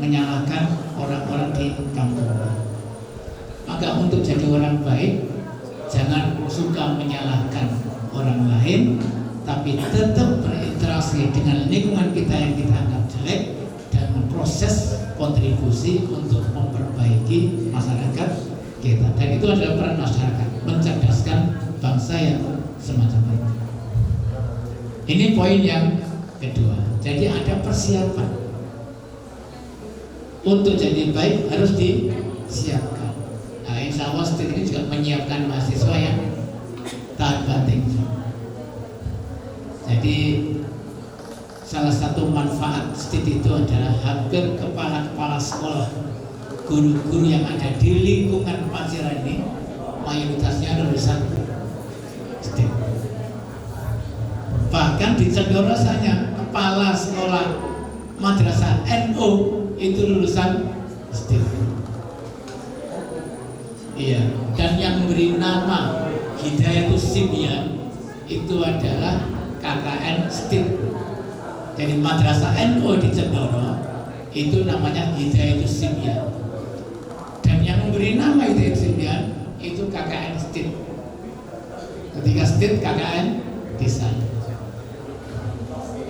menyalahkan orang-orang di kampung. Maka untuk jadi orang baik, jangan suka menyalahkan orang lain, tapi tetap berinteraksi dengan lingkungan kita yang kita anggap jelek, dan memproses kontribusi untuk memperbaiki masyarakat kita. Dan itu adalah peran masyarakat, mencerdaskan bangsa yang semacam itu. Ini poin yang kedua. Jadi ada persiapan untuk jadi baik, harus disiapkan. Nah, insya Allah STIT ini juga menyiapkan mahasiswa yang taat banting. Jadi salah satu manfaat STIT itu adalah hampir kepala-kepala sekolah, guru-guru yang ada di lingkungan Paciran ini mayoritasnya lulusan STIT. Bahkan di Cendoro saja kepala sekolah madrasah NU itu lulusan STIT. Iya, dan yang memberi nama Hidayatus Simyan itu adalah KKN STIT. Jadi madrasah NU di Cendoro itu namanya Hidayatus Simyan. Dan yang memberi nama Hidayatus Simyan itu KKN STIT. Ketika STIT, KKN desa.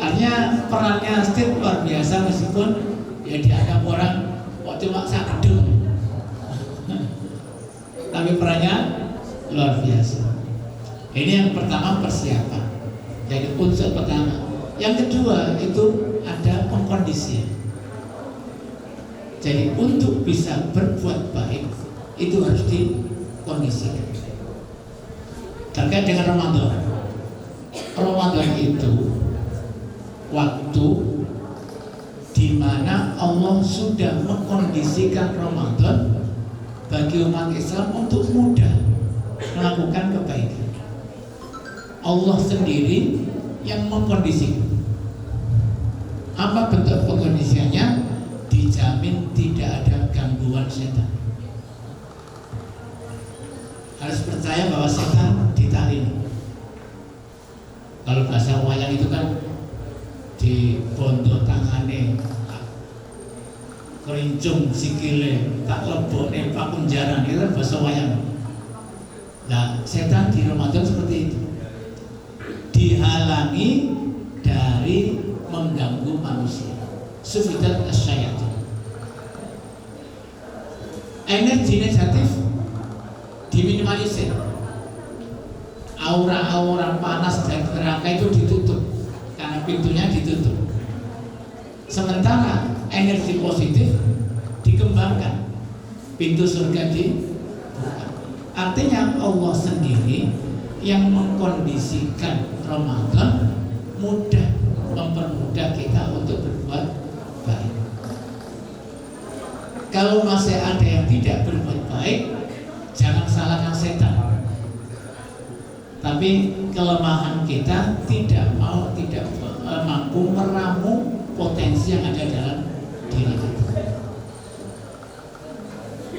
Artinya perannya STIT luar biasa, meskipun ya dianggap orang kok cuma sakdung. Tapi perannya luar biasa. Ini yang pertama, persiapan. Jadi unsur pertama. Yang kedua itu ada pengkondisian. Jadi untuk bisa berbuat baik itu harus dikondisikan. Terkait dengan Ramadan. Ramadan itu waktu di mana Allah sudah mengkondisikan Ramadan bagi umat Islam untuk mudah melakukan kebaikan. Allah sendiri yang mengkondisikan. Apa bentuk pengkondisiannya? Dijamin tidak ada gangguan setan. Harus percaya bahwa setan ditarik. Kalau bahasa wayang itu kan di pondok tangane, kerincung sikile, tak lebokne pakunjaran, itu kan bahasa wayang. Nah, setan di Ramadan seperti itu, dihalangi dari mengganggu manusia. Sufidat asyayat. Energi negatif diminimalisir. Aura-aura panas dan neraka itu ditutup karena pintunya ditutup. Sementara energi positif dikembangkan, pintu surga dibuka. Artinya Allah sendiri yang mengkondisikan Ramadan mudah, mempermudah kita untuk berbuat baik. Kalau masih ada yang tidak berbuat baik, jangan salahkan setan. Tapi kelemahan kita tidak mampu meramu potensi yang ada dalam diri kita.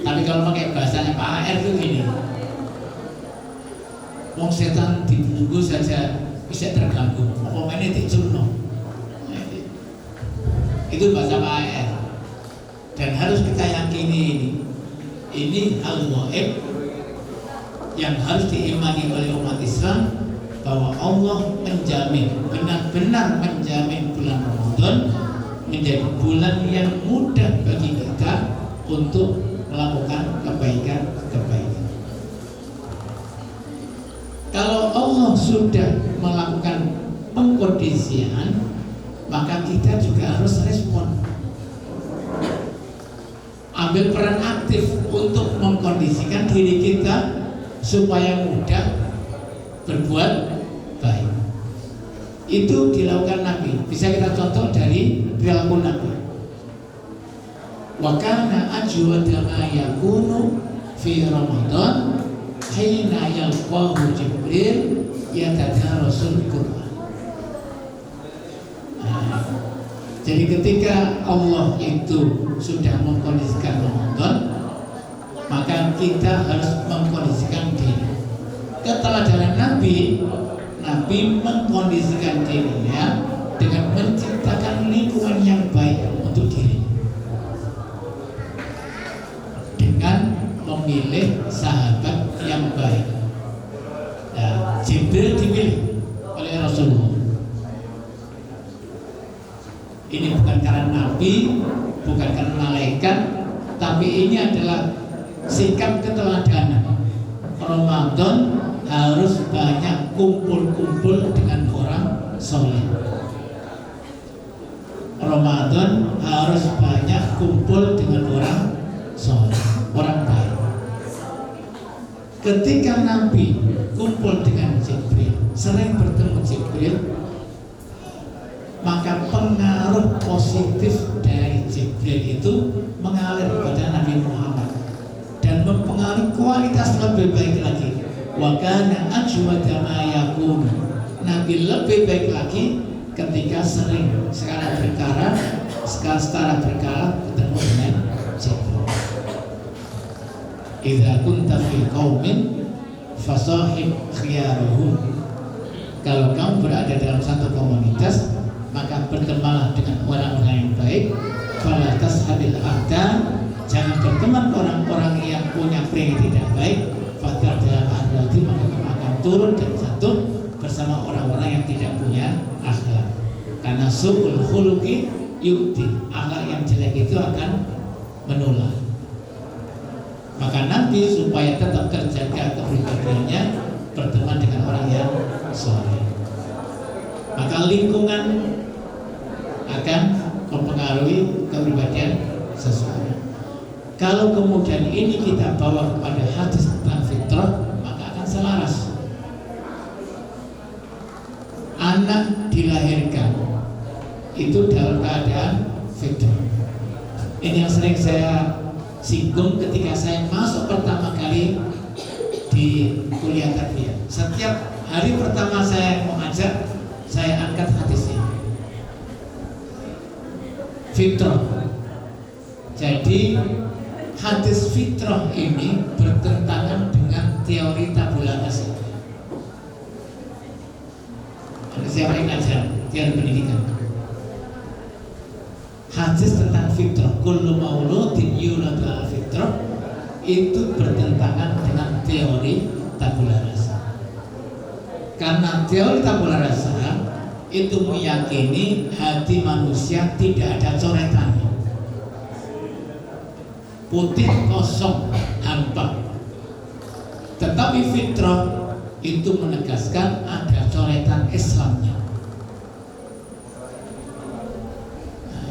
Tapi kalau pakai bahasanya Pak AR itu gini, wong setan dibunggu saja bisa terganggu, apa ini diculno. Itu bahasa Pak AR. Dan harus kita yakini ini hal gaib yang harus diimani oleh umat Islam, bahwa Allah menjamin, benar-benar menjamin bulan Ramadan menjadi bulan yang mudah bagi kita untuk melakukan kebaikan-kebaikan. Kalau Allah sudah melakukan pengkondisian, maka kita juga harus respon, ambil peran aktif untuk mengkondisikan diri kita supaya mudah berbuat baik. Itu dilakukan Nabi. Bisa kita contoh dari perilaku Nabi. Wa kana ajwada ma yakunu fi Ramadan hina yalqahu Jibril yatadarasul Qur'an. Jadi ketika Allah itu sudah mengkondisikan Ramadan, maka kita harus mengkondisikan diri. Keteladanan Nabi mengkondisikan dirinya dengan menciptakan lingkungan yang baik untuk diri, dengan memilih sahabat yang baik. Nah, Jibril dipilih oleh Rasulullah. Ini bukan karena Nabi, bukan karena malaikat, tapi ini adalah sikap keteladanan. Ramadan harus banyak kumpul-kumpul dengan orang soleh. Ramadan harus banyak kumpul dengan orang soleh, orang baik. Ketika Nabi kumpul dengan Jibril, sering bertemu Jibril, maka pengaruh positif dari Jibril itu mengalir kepada Nabi Muhammad dan mempengaruhi kualitas lebih baik lagi. Wa kana ajwada ma yakun. Nabi lebih baik lagi ketika sering secara berkala ketemu dengan Jibril. Idza kunta fi qaumin fasahib khiyaruhum. Kalau kamu berada dalam satu komunitas, maka bertemanlah dengan orang-orang yang baik. Fala tashabil aqdan, jangan berteman orang-orang yang punya pria tidak baik. Fatar dalam akhlak, maka kamu akan turun dan jatuh bersama orang-orang yang tidak punya akhlak. Karena su'ul khuluqi yu'ti, akhlak yang jelek itu akan menular. Maka nanti supaya tetap terjaga kepribadiannya, berteman dengan orang yang soleh. Maka lingkungan akan mempengaruhi kepribadian seseorang. Kalau kemudian ini kita bawa kepada hadis tentang fitrah, maka akan selaras. Anak dilahirkan itu dalam keadaan fitrah. Ini yang sering saya singgung ketika saya masuk pertama kali di kuliah tarbiyah. Setiap hari pertama saya mengajar, saya angkat hadis ini. Fitrah. Jadi hadis fitrah ini bertentangan dengan teori tabula rasa. Siapa yang ngajar teori pendidikan? Hadis tentang fitrah, kullu mauludin yuladu ala fitrah, itu bertentangan dengan teori tabula rasa. Karena teori tabula rasa itu meyakini hati manusia tidak ada coretannya, putih kosong hampa. Tetapi fitrah itu menegaskan ada coretan Islamnya.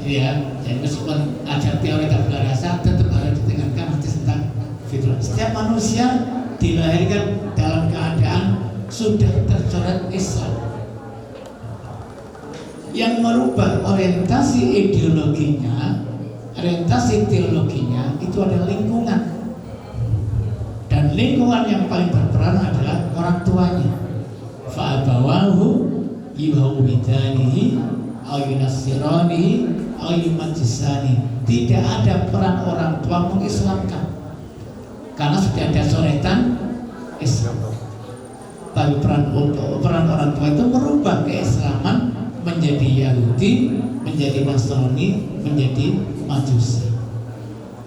Ya, jadi meskipun ada teori tabula rasa, tetap harus didengarkan hadis tentang fitrah. Setiap manusia dilahirkan dalam keadaan sudah tercoret Islam. Yang merubah orientasi ideologinya, orientasi teologinya itu adalah lingkungan. Dan lingkungan yang paling berperan adalah orang tuanya. Fa'abawahu yuhawidanihi aw yunassiranihi aw yumajjisani. Tidak ada peran orang tua mengislamkan, karena sudah ada coretan Islam. Tapi peran orang tua itu merubah keislaman menjadi Yahudi, menjadi Nasrani, menjadi Majusi.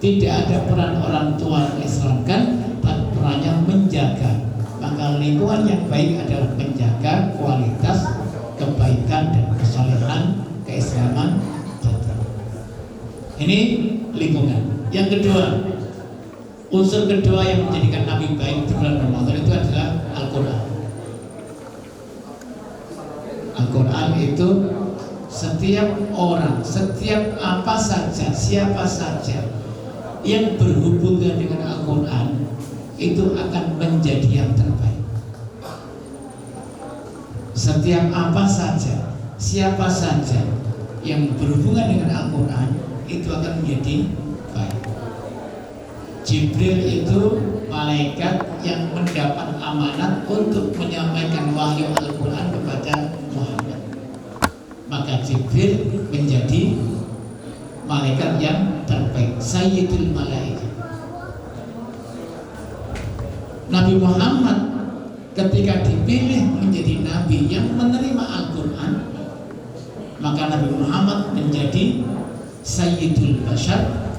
Tidak ada peran orang tua mengislamkan, tapi perannya menjaga. Maka lingkungan yang baik adalah menjaga kualitas kebaikan dan kesalehan keislaman. Ini lingkungan. Yang kedua, unsur kedua yang menjadikan Nabi baik di bulan Ramadan itu adalah Al-Quran. Al-Quran itu setiap orang, setiap apa saja, siapa saja yang berhubungan dengan Al-Quran itu akan menjadi yang terbaik. Setiap apa saja, siapa saja yang berhubungan dengan Al-Quran itu akan menjadi baik. Jibril itu malaikat yang mendapat amanat untuk menyampaikan wahyu Al-Quran kepada Muhammad. Maka Jibril menjadi malaikat yang terbaik, Sayyidul Malaikat. Nabi Muhammad ketika dipilih menjadi nabi yang menerima Al-Quran, maka Nabi Muhammad menjadi Sayyidul Bashar,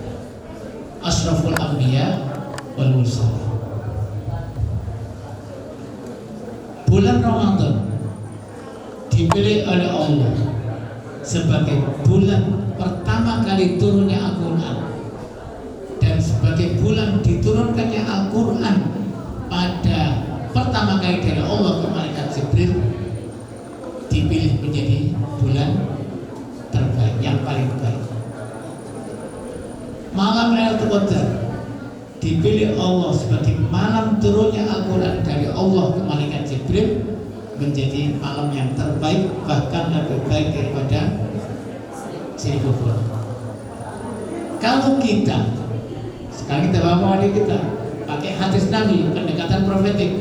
Ashraful Anbiya wal Mursalin. Bulan Ramadan dipilih oleh Allah sebagai bulan pertama kali turunnya Al-Quran dan sebagai bulan diturunkannya Al-Quran pada pertama kali dari Allah ke malaikat Jibril, dipilih menjadi bulan terbaik, yang paling baik. Malam Lailatul Qadar dipilih Allah sebagai malam turunnya Al-Quran dari Allah ke malaikat Jibril, menjadi malam yang terbaik, bahkan lebih baik daripada 1000 bulan. Kalau kita sekarang kita bawa kita pakai hadis Nabi, pendekatan profetik.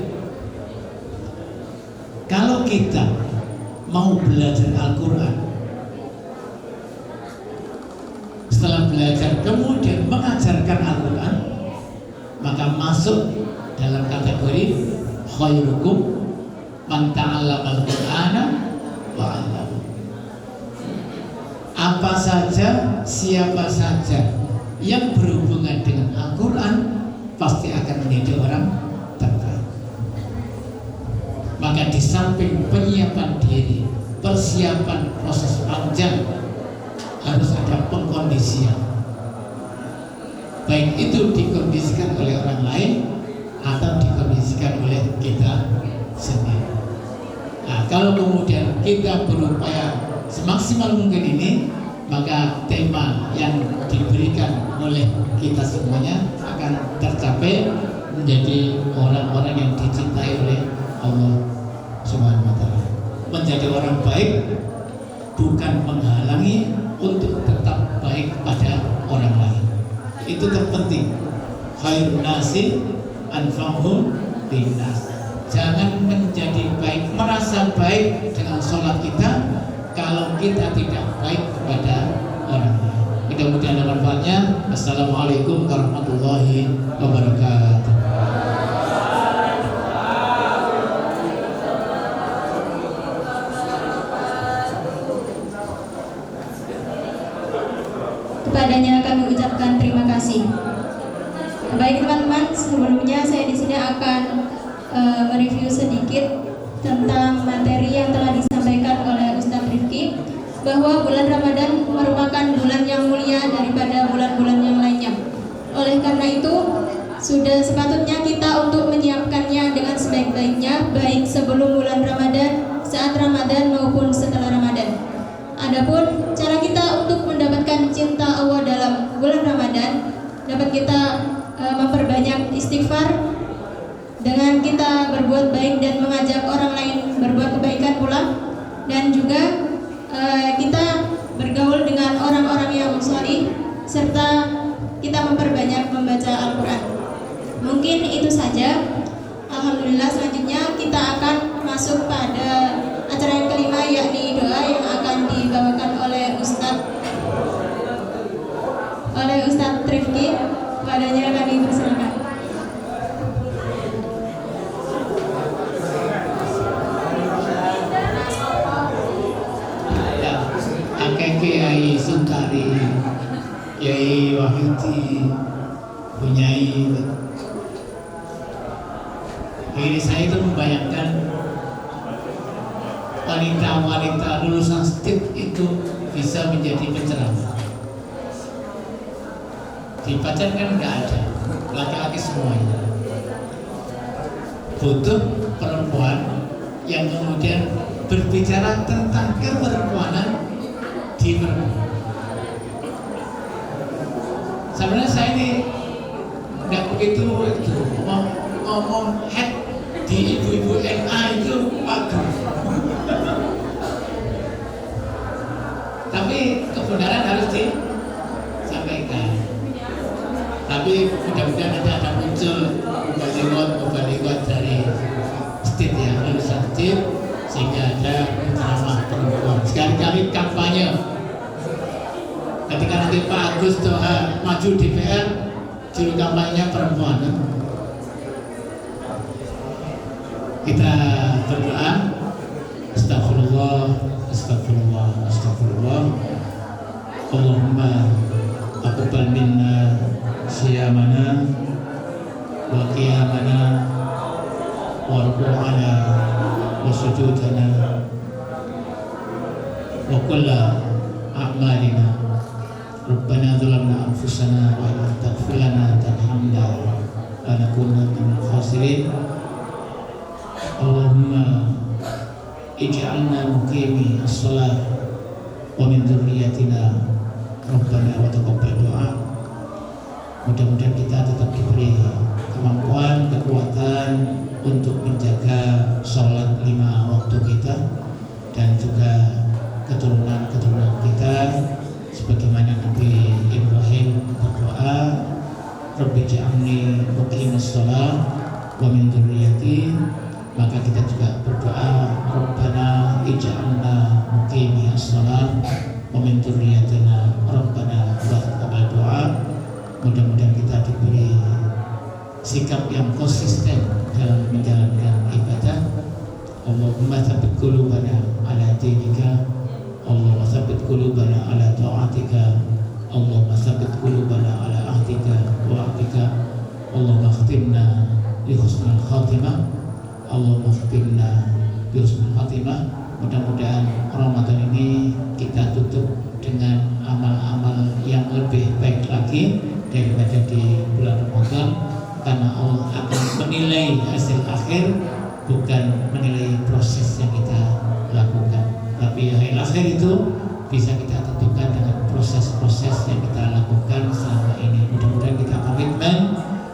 Kalau kita mau belajar Al-Quran, setelah belajar kemudian mengajarkan Al-Quran, maka masuk dalam kategori khairukum man ta'allama al-Qur'ana wa 'allama. Apa saja, siapa saja yang berhubungan dengan Al-Quran pasti akan menjadi orang terbaik. Maka di samping penyiapan diri, persiapan proses panjang, harus ada pengkondisian. baik itu dikondisikan oleh orang lain atau dikondisikan oleh kita sendiri. Nah, kalau kemudian kita berupaya semaksimal mungkin ini, maka tema yang diberikan oleh kita semuanya akan tercapai, menjadi orang-orang yang dicintai oleh Allah Subhanahu wa Ta'ala. Menjadi orang baik bukan menghalangi untuk tetap baik pada orang lain. Itu terpenting. Khairun nasi anfa'uhum linnas. Jangan menjadi baik, merasa baik dengan sholat kita kalau kita tidak baik kepada orang lain. Mudah-mudahan ada manfaatnya. Assalamualaikum warahmatullahi wabarakatuh. Kepadanya kami ucapkan terima kasih. Baik teman-teman, sebelumnya saya di sini akan mereview sedikit tentang materi yang telah disampaikan oleh Ustadz Rifki, bahwa bulan Ramadan merupakan bulan yang mulia daripada bulan-bulan yang lainnya. Oleh karena itu, sudah sepatutnya kita untuk menyiapkannya dengan sebaik-baiknya, baik sebelum bulan Ramadan, saat Ramadan maupun setelah Ramadan. Adapun cara kita untuk mendapatkan cinta Allah dalam bulan Ramadan, dapat kita memperbanyak istighfar dengan kita berbuat baik dan mengajak orang lain berbuat kebaikan pula, dan juga kita bergaul dengan orang-orang yang shalih, serta kita memperbanyak membaca Al-Quran. Mungkin itu saja. Alhamdulillah, selanjutnya kita akan masuk pada acara yang kelima, yakni doa yang akan dibawakan oleh Ustadz Rifki. Padanya kami persilakan. Kiai Sungkari, Kiai Wahyudi, Bunyai. Ini saya itu membayangkan wanita-wanita lulusan STIP itu bisa menjadi penceramah. Di Pacar kan nggak ada, laki-laki semuanya. Butuh perempuan yang kemudian berbicara tentang keperempuanan. Sebenarnya saya ini nggak begitu ngomong head di ibu-ibu NA itu bagus, tapi kebenaran harus disampaikan. Tapi mudah-mudahan ada muncul mubalighat dari STIP ya, lulusan STIP, sehingga ada ceramah perempuan. Sekali-kali kampanye. Ketika nanti Pak Agus Doha maju DPR, juru kampanyenya perempuan. Kita berdoa. Astagfirullah, astagfirullah, astagfirullah. Allahumma aqbal minna siyamana wa qiyamana wa ruku'ana wa sujudana wa kulla a'malina. Rabbana zalamna anfusana wa la taghfir lana tarhamna lanakunanna minal khasirin. Allahumma ij'alna muqimi as-salat wa min dzurriyyatina Rabbana wa taqabbal du'a. Mudah-mudahan kita tetap diberi kemampuan, kekuatan untuk menjaga sholat 5 waktu kita, dan juga keturunan-keturunan kita, sebagaimana Nabi Ibrahim berdoa, Rabbi ja'alni muqimas shalah wa min dzurriyyati. Maka kita juga berdoa, Rabbana ij'alna muqimas shalah wa min dzurriyyatina Rabbana wa taqabbal du'a. Mudah-mudahan kita diberi sikap yang konsisten dalam menjalankan ibadah. Allahumma tsabbit qulubana ala dinika, Allahumma tsabbit qulubana ala ta'atika, Allahumma tsabbit qulubana ala ahdika wa ahdika. Allahumma khtimna bi husnil khatimah, Allahumma khtimna bi husnil khatimah. Mudah-mudahan Ramadan ini kita tutup dengan amal-amal yang lebih baik lagi daripada di bisa kita tentukan dengan proses-proses yang kita lakukan selama ini. Mudah-mudahan kita komitmen,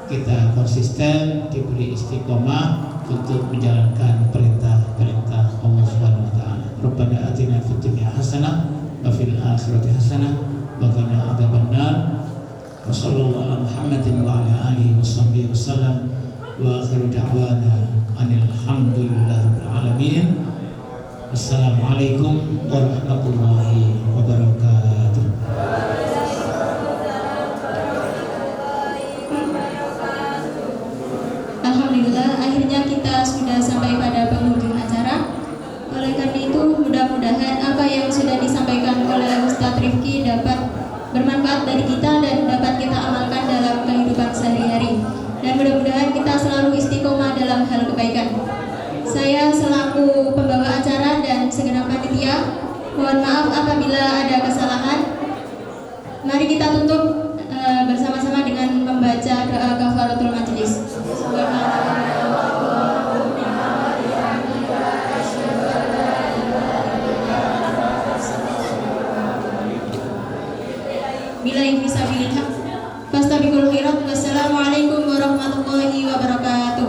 kita konsisten, diberi istiqomah untuk menjalankan perintah-perintah Allah Subhanahu wa taala. Rabbana atina fid dunya hasanah wa fil akhirati hasanah wa qina adzabannar. Wa sallallahu ala Muhammadin wa ala alihi washabbihi wasallam. Wa akhiru da'wana anil hamdulillahirabbil alamin. Assalamualaikum warahmatullahi wabarakatuh. Alhamdulillah, akhirnya kita sudah sampai pada penghujung acara. Oleh karena itu, mudah-mudahan apa yang sudah disampaikan oleh Ustadz Rifki dapat bermanfaat dari kita dan dapat kita amalkan dalam kehidupan sehari-hari. Dan mudah-mudahan kita selalu istiqomah dalam hal kebaikan. Saya selaku pembawa acara dan segenap panitia, mohon maaf apabila ada kesalahan. Mari kita tutup bersama-sama dengan membaca doa kafaratul majelis. Billahi fisabilillah. Fastabiqul khairat. Wassalamualaikum warahmatullahi wabarakatuh.